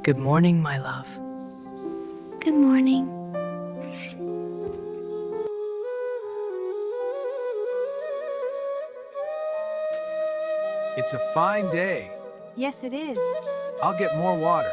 Good morning, my love. Good morning. It's a fine day. Yes, it is. I'll get more water.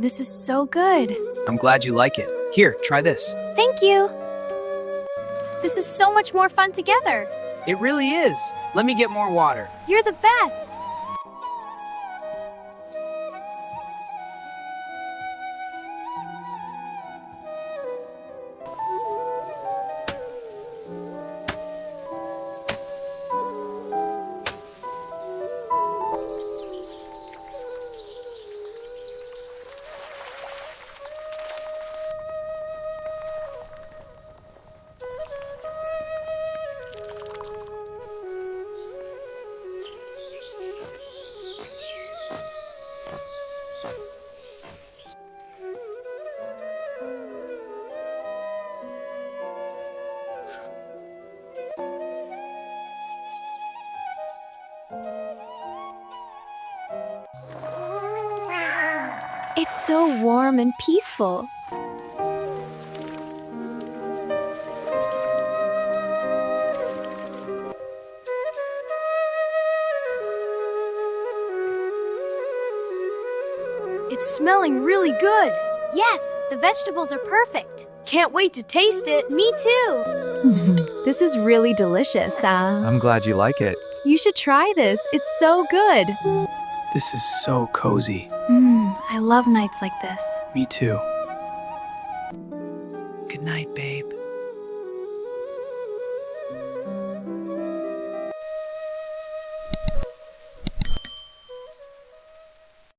This is so good. I'm glad you like it. Here, try this. Thank you. This is so much more fun together. It really is. Let me get more water. You're the best. It's so warm and peaceful. It's smelling really good. Yes, the vegetables are perfect. Can't wait to taste it. Me too. This is really delicious, Sam. I'm glad you like it. You should try this. It's so good. This is so cozy. I love nights like this. Me too.